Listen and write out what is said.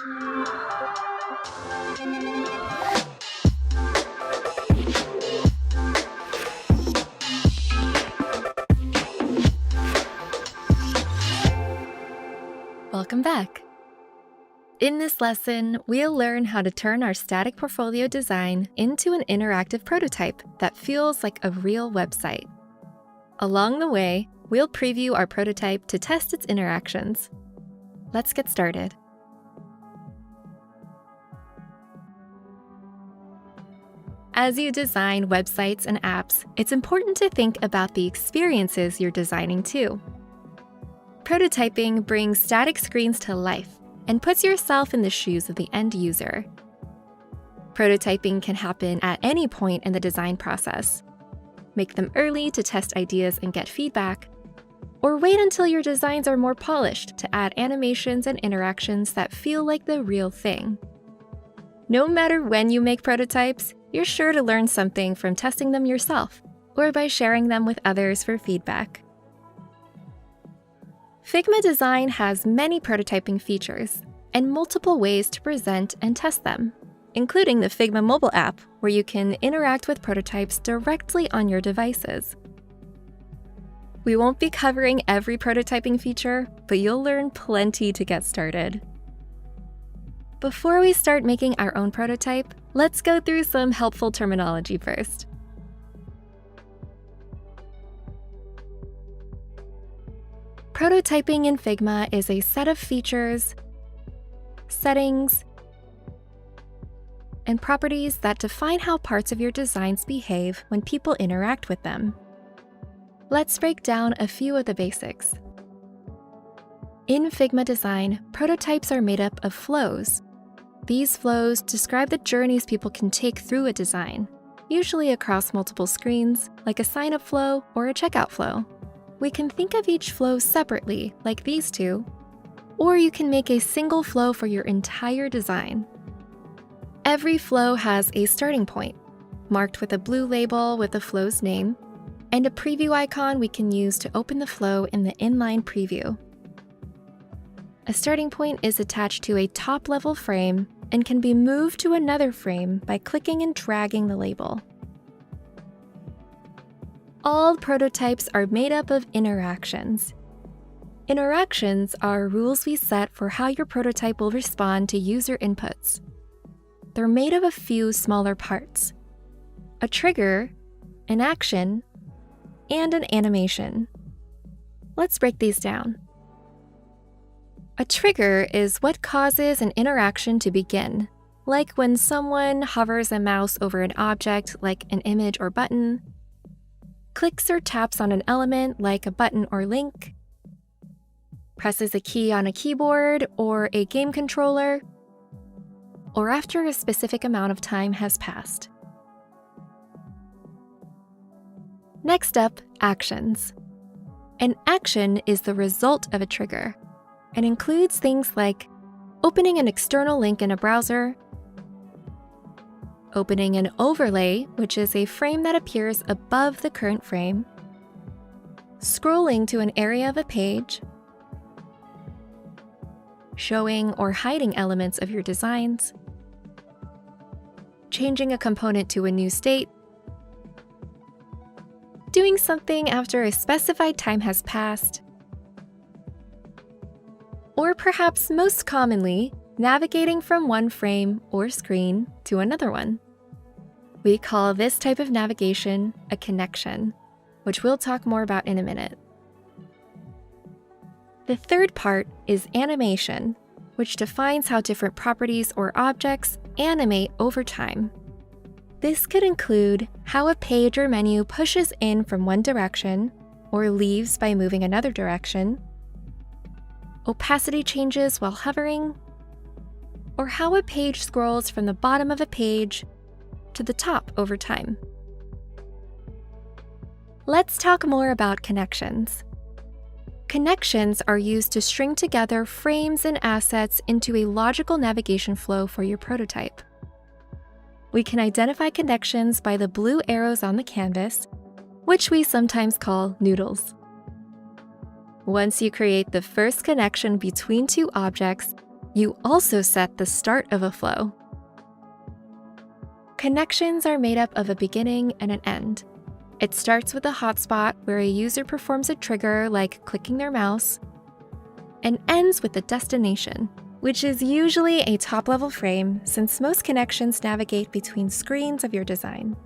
Welcome back. In this lesson, we'll learn how to turn our static portfolio design into an interactive prototype that feels like a real website. Along the way, we'll preview our prototype to test its interactions. Let's get started. As you design websites and apps, it's important to think about the experiences you're designing too. Prototyping brings static screens to life and puts yourself in the shoes of the end user. Prototyping can happen at any point in the design process. Make them early to test ideas and get feedback, or wait until your designs are more polished to add animations and interactions that feel like the real thing. No matter when you make prototypes, you're sure to learn something from testing them yourself or by sharing them with others for feedback. Figma Design has many prototyping features and multiple ways to present and test them, including the Figma mobile app, where you can interact with prototypes directly on your devices. We won't be covering every prototyping feature, but you'll learn plenty to get started. Before we start making our own prototype, let's go through some helpful terminology first. Prototyping in Figma is a set of features, settings, and properties that define how parts of your designs behave when people interact with them. Let's break down a few of the basics. In Figma Design, prototypes are made up of flows. These flows describe the journeys people can take through a design, usually across multiple screens, like a sign-up flow or a checkout flow. We can think of each flow separately, like these two, or you can make a single flow for your entire design. Every flow has a starting point, marked with a blue label with the flow's name, and a preview icon we can use to open the flow in the inline preview. A starting point is attached to a top-level frame and can be moved to another frame by clicking and dragging the label. All prototypes are made up of interactions. Interactions are rules we set for how your prototype will respond to user inputs. They're made of a few smaller parts: a trigger, an action, and an animation. Let's break these down. A trigger is what causes an interaction to begin, like when someone hovers a mouse over an object like an image or button, clicks or taps on an element like a button or link, presses a key on a keyboard or a game controller, or after a specific amount of time has passed. Next up, actions. An action is the result of a trigger and includes things like opening an external link in a browser, opening an overlay, which is a frame that appears above the current frame, scrolling to an area of a page, showing or hiding elements of your designs, changing a component to a new state, doing something after a specified time has passed, or perhaps most commonly, navigating from one frame or screen to another one. We call this type of navigation a connection, which we'll talk more about in a minute. The third part is animation, which defines how different properties or objects animate over time. This could include how a page or menu pushes in from one direction or leaves by moving another direction, opacity changes while hovering, or how a page scrolls from the bottom of a page to the top over time. Let's talk more about connections. Connections are used to string together frames and assets into a logical navigation flow for your prototype. We can identify connections by the blue arrows on the canvas, which we sometimes call noodles. Once you create the first connection between two objects, You also set the start of a flow. Connections are made up of a beginning and an end. It starts with a hotspot where a user performs a trigger like clicking their mouse, and ends with the destination, which is usually a top-level frame since most connections navigate between screens of your design.